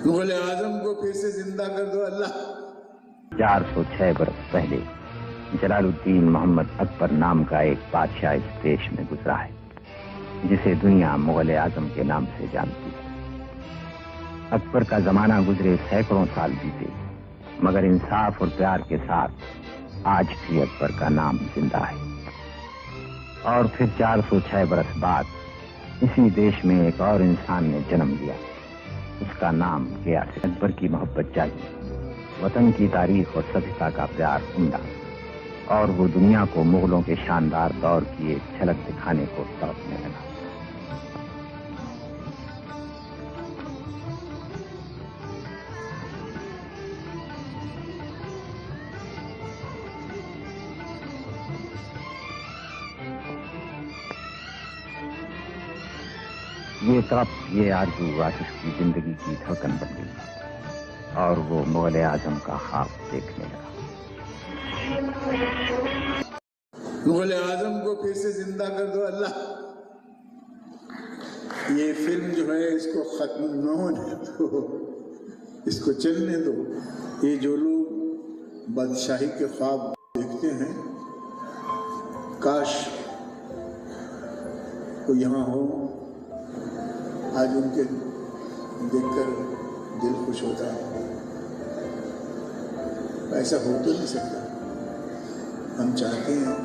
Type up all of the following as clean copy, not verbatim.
मुगल आजम को फिर से जिंदा कर दो अल्लाह। 406 बरस पहले जलालुद्दीन मोहम्मद अकबर नाम का एक बादशाह इस देश में गुजरा है, जिसे दुनिया मुगल आजम के नाम से जानती है। अकबर का जमाना गुजरे सैकड़ों साल बीते, मगर इंसाफ और प्यार के साथ आज भी अकबर का नाम जिंदा है। और फिर 406 बरस बाद इसी देश में एक और इंसान ने जन्म लिया। उसका नाम गया से अकबर की मोहब्बत जागी, वतन की तारीख और सभ्यता का प्यार उमड़ा, और वो दुनिया को मुगलों के शानदार दौर की एक झलक दिखाने को तड़पने लगा। ये तड़प, ये आरज़ू आज उसकी जिंदगी की धड़कन बन गई और वो मुगल आजम का ख्वाब देखने लगा। मुगल आजम को फिर से जिंदा कर दो अल्लाह। ये फिल्म जो है इसको खत्म न होने दो, इसको चलने दो। ये जो लोग बादशाही के ख्वाब देखते हैं, काश वो यहाँ हो। आज उनके देखकर दिल खुश होता है। ऐसा हो तो नहीं सकता, हम चाहते हैं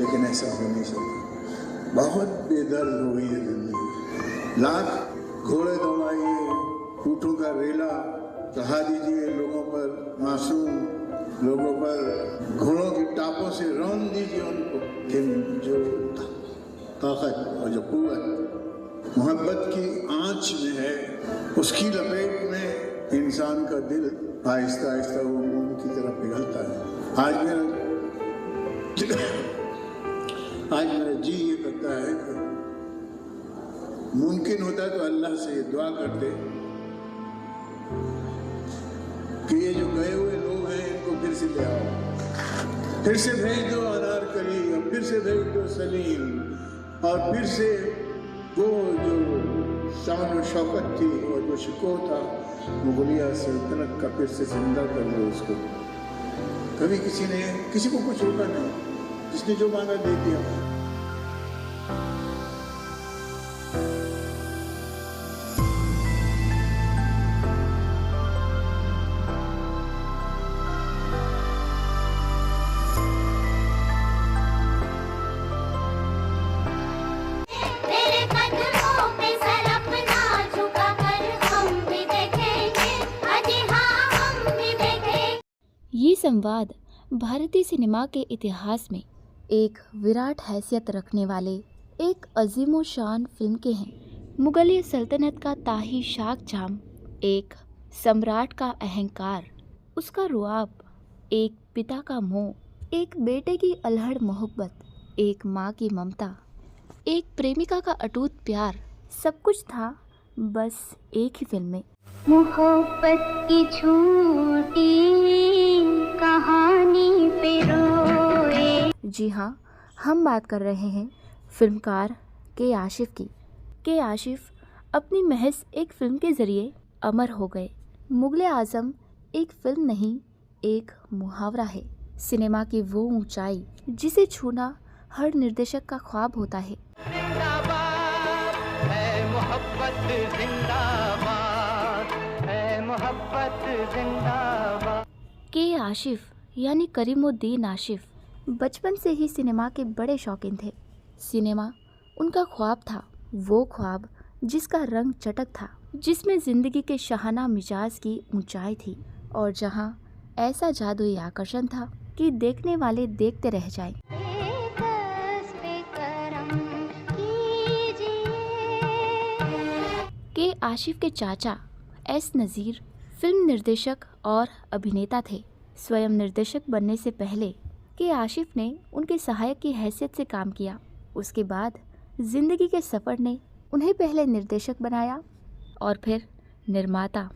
लेकिन ऐसा हो नहीं सकता। बहुत बेदर्द हो गई है जिंदगी। लाख घोड़े दौड़ाइए, ऊँटों का रेला चढ़ा दीजिए लोगों पर, मासूम लोगों पर घोड़ों की टापों से रौंद दीजिए उनको। लेकिन जो ताकत और जो कुव्वत मोहब्बत की आंच में है, उसकी लपेट में इंसान का दिल आहिस्ता आहिस्ता वो मोम की तरफ पिघलता है। आज मेरा जी ये करता है कि मुमकिन होता तो अल्लाह से ये दुआ करते कि ये जो गए हुए लोग हैं इनको फिर से ले आओ, फिर से भेज दो अनारकली, और फिर से भेज दो सलीम, और फिर से वो जो शान और शौकत थी और जो शिको था मुगलिया सल्तनत का फिर से जिंदा कर दो उसको। कभी किसी को कुछ रोका नहीं, जिसने जो मांगा दे दिया। ये संवाद भारतीय सिनेमा के इतिहास में एक विराट हैसियत रखने वाले एक अजीमो शान फिल्म के हैं। मुगलिया सल्तनत का ताही शाक जाम, एक सम्राट का अहंकार, उसका रुआब, एक पिता का मोह, एक बेटे की अल्हड़ मोहब्बत, एक माँ की ममता, एक प्रेमिका का अटूट प्यार, सब कुछ था बस एक ही फिल्म में। मोहब्बत की छोटी कहानी पे रोए। जी हाँ, हम बात कर रहे हैं फिल्मकार के आशिफ की। के आशिफ अपनी महज एक फिल्म के ज़रिए अमर हो गए। मुगल आज़म एक फिल्म नहीं, एक मुहावरा है। सिनेमा की वो ऊंचाई जिसे छूना हर निर्देशक का ख्वाब होता है। के आशिफ यानी करीमुद्दीन आशिफ बचपन से ही सिनेमा के बड़े शौकीन थे। सिनेमा उनका ख्वाब था, वो ख्वाब जिसका रंग चटक था, जिसमें ज़िंदगी के शाहाना मिजाज की ऊंचाई थी और जहां ऐसा जादुई आकर्षण था कि देखने वाले देखते रह जाएं। के आशिफ के चाचा एस नज़ीर फिल्म निर्देशक और अभिनेता थे। स्वयं निर्देशक बनने से पहले के आशिफ ने उनके सहायक की हैसियत से काम किया। उसके बाद जिंदगी के सफ़र ने उन्हें पहले निर्देशक बनाया और फिर निर्माता।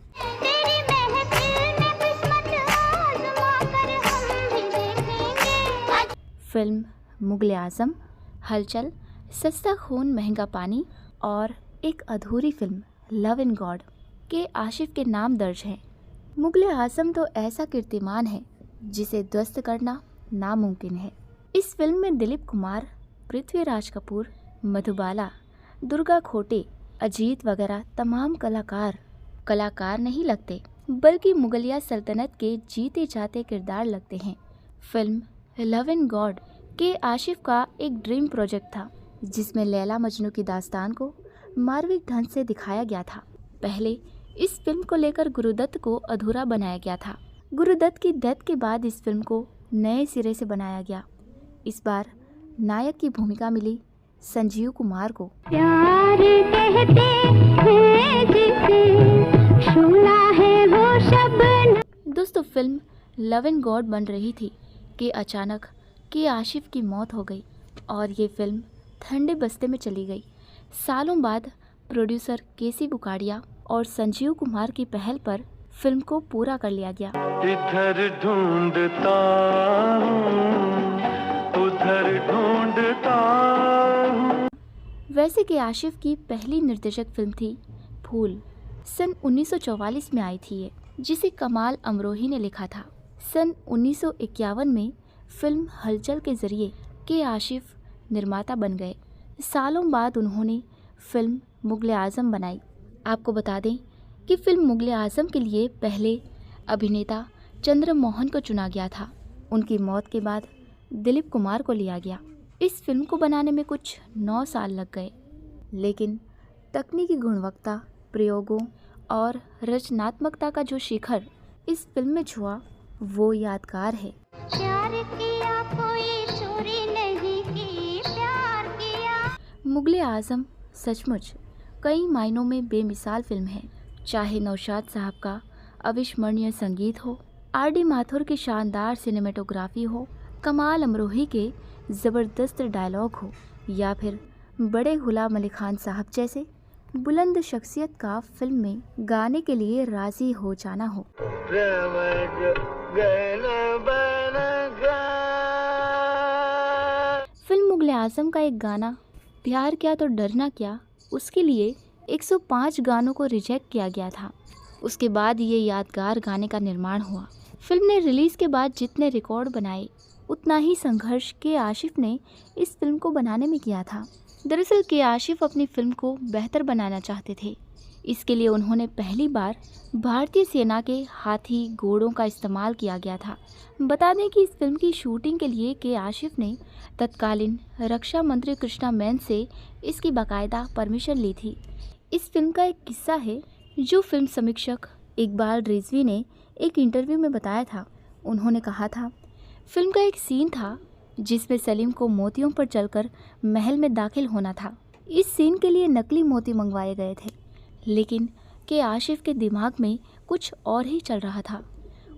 फिल्म मुगल आज़म, हलचल, सस्ता खून महंगा पानी और एक अधूरी फिल्म लव एंड गॉड के आशिफ के नाम दर्ज हैं। मुगले आजम तो ऐसा कीर्तिमान है जिसे ध्वस्त करना नामुमकिन है। इस फिल्म में दिलीप कुमार, पृथ्वीराज कपूर, मधुबाला, दुर्गा खोटे, अजीत वगैरह तमाम कलाकार नहीं लगते, बल्कि मुगलिया सल्तनत के जीते जाते किरदार लगते हैं। फिल्म लव एंड गॉड के आशिफ का एक ड्रीम प्रोजेक्ट था, जिसमें लैला मजनू की दास्तान को मार्मिक ढंग से दिखाया गया था। पहले इस फिल्म को लेकर गुरुदत्त को अधूरा बनाया गया था। गुरुदत्त की डेथ के बाद इस फिल्म को नए सिरे से बनाया गया। इस बार नायक की भूमिका मिली संजीव कुमार को। प्यार कहते हैं जिसे सुना है वो शब्द। दोस्तों, फिल्म लव एंड गॉड बन रही थी कि अचानक के आशिफ की मौत हो गई और ये फिल्म ठंडे बस्ते में चली गई। सालों बाद प्रोड्यूसर केसी बुकाड़िया और संजीव कुमार की पहल पर फिल्म को पूरा कर लिया गया। इधर ढूंढता हूँ, उधर ढूंढता हूँ। वैसे के आशिफ की पहली निर्देशक फिल्म थी फूल। सन 1944 में आई थी ये, जिसे कमाल अमरोही ने लिखा था। सन 1951 में फिल्म हलचल के जरिए के आशिफ निर्माता बन गए। सालों बाद उन्होंने फिल्म मुगले आजम बनाई। आपको बता दें कि फिल्म मुगले आजम के लिए पहले अभिनेता चंद्रमोहन को चुना गया था। उनकी मौत के बाद दिलीप कुमार को लिया गया। इस फिल्म को बनाने में कुछ 9 साल लग गए, लेकिन तकनीकी गुणवत्ता, प्रयोगों और रचनात्मकता का जो शिखर इस फिल्म में छुआ वो यादगार है। प्यार किया कोई चोरी नहीं की, प्यार किया। मुगले आजम सचमुच कई मायनों में बेमिसाल फिल्म है। चाहे नौशाद साहब का अविस्मरणीय संगीत हो, आर.डी. माथुर की शानदार सिनेमेटोग्राफी हो, कमाल अमरोही के ज़बरदस्त डायलॉग हो, या फिर बड़े गुलाम अली खान साहब जैसे बुलंद शख्सियत का फिल्म में गाने के लिए राजी हो जाना हो। फिल्म मुगले आजम का एक गाना प्यार क्या तो डरना क्या, उसके लिए 105 गानों को रिजेक्ट किया गया था। उसके बाद ये यादगार गाने का निर्माण हुआ। फिल्म ने रिलीज़ के बाद जितने रिकॉर्ड बनाए उतना ही संघर्ष के आशिफ ने इस फिल्म को बनाने में किया था। दरअसल के आशिफ अपनी फिल्म को बेहतर बनाना चाहते थे। इसके लिए उन्होंने पहली बार भारतीय सेना के हाथी घोड़ों का इस्तेमाल किया गया था। बता दें कि इस फिल्म की शूटिंग के लिए के आशिफ ने तत्कालीन रक्षा मंत्री कृष्णा मैन से इसकी बाकायदा परमिशन ली थी। इस फिल्म का एक किस्सा है जो फिल्म समीक्षक इकबाल रिजवी ने एक इंटरव्यू में बताया था। उन्होंने कहा था, फिल्म का एक सीन था जिसमें सलीम को मोतियों पर चलकर महल में दाखिल होना था। इस सीन के लिए नकली मोती मंगवाए गए थे, लेकिन के आशिफ के दिमाग में कुछ और ही चल रहा था।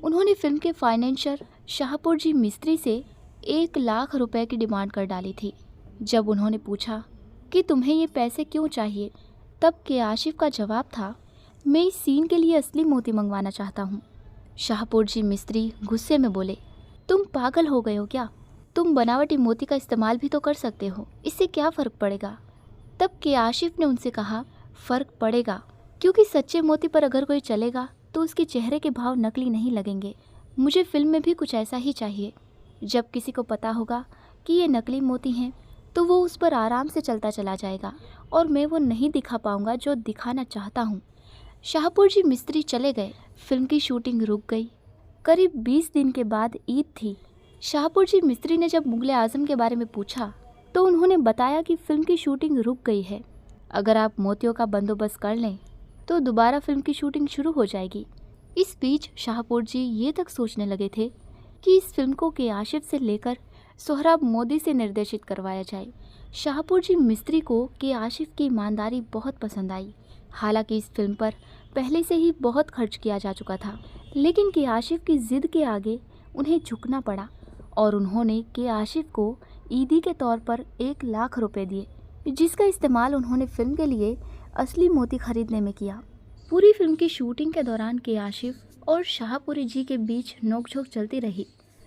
उन्होंने फिल्म के फाइनेंसर शाहपुर जी मिस्त्री से 1 लाख रुपए की डिमांड कर डाली थी। जब उन्होंने पूछा कि तुम्हें ये पैसे क्यों चाहिए, तब के आशिफ का जवाब था, मैं इस सीन के लिए असली मोती मंगवाना चाहता हूँ। शाहपुर जी मिस्त्री गुस्से में बोले, तुम पागल हो गए हो क्या? तुम बनावटी मोती का इस्तेमाल भी तो कर सकते हो, इससे क्या फ़र्क पड़ेगा? तब के आशिफ ने उनसे कहा, फ़र्क पड़ेगा, क्योंकि सच्चे मोती पर अगर कोई चलेगा तो उसके चेहरे के भाव नकली नहीं लगेंगे। मुझे फिल्म में भी कुछ ऐसा ही चाहिए। जब किसी को पता होगा कि ये नकली मोती हैं तो वो उस पर आराम से चलता चला जाएगा और मैं वो नहीं दिखा पाऊँगा जो दिखाना चाहता हूँ। शाहपुर जी मिस्त्री चले गए। फिल्म की शूटिंग रुक गई। करीब 20 दिन के बाद ईद थी। शाहपुर जी मिस्त्री ने जब मुगले आजम के बारे में पूछा तो उन्होंने बताया कि फिल्म की शूटिंग रुक गई है। अगर आप मोतियों का बंदोबस्त कर लें तो दोबारा फिल्म की शूटिंग शुरू हो जाएगी। इस बीच शाहपुर जी ये तक सोचने लगे थे कि इस फिल्म को के आशिफ से लेकर सोहराब मोदी से निर्देशित करवाया जाए। शाहपुर जी मिस्त्री को के आशिफ की ईमानदारी बहुत पसंद आई। हालांकि इस फिल्म पर पहले से ही बहुत खर्च किया जा चुका था, लेकिन के आशिफ की ज़िद के आगे उन्हें झुकना पड़ा और उन्होंने के आशिफ को ईदी के तौर पर 1 लाख रुपए दिए, जिसका इस्तेमाल उन्होंने फिल्म के लिए असली मोती खरीदने में किया। पूरी फिल्म की शूटिंग के दौरान के आशिफ और शाहपुरी जी के बीच नोकझोंक चलती रही,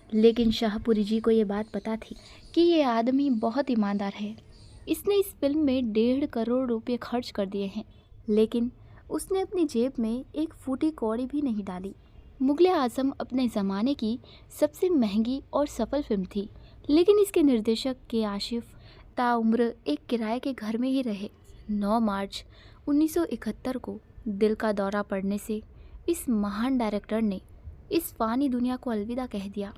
लेकिन शाहपुरी जी को ये बात पता थी कि ये आदमी बहुत ईमानदार है। इसने इस फिल्म में 1.5 करोड़ रुपये खर्च कर दिए हैं, लेकिन उसने अपनी जेब में एक फूटी कौड़ी भी नहीं डाली। मुगले आजम अपने ज़माने की सबसे महंगी और सफल फिल्म थी, लेकिन इसके निर्देशक के आशिफ ताउम्र एक किराए के घर में ही रहे। 9 मार्च 1971 को दिल का दौरा पड़ने से इस महान डायरेक्टर ने इस फ़ानी दुनिया को अलविदा कह दिया।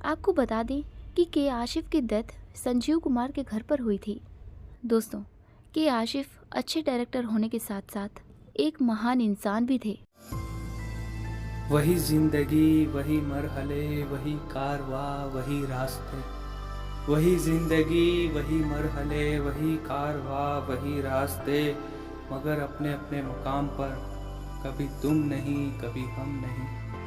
आपको बता दें कि के आशिफ की डेथ संजीव कुमार के घर पर हुई थी। दोस्तों, के आशिफ अच्छे डायरेक्टर होने के साथ साथ एक महान इंसान भी थे। वही जिंदगी, वही मरहले, वही कारवा, वही रास्ते। वही जिंदगी, वही मरहले, वही कारवा, वही रास्ते, मगर अपने अपने मुकाम पर, कभी तुम नहीं, कभी हम नहीं।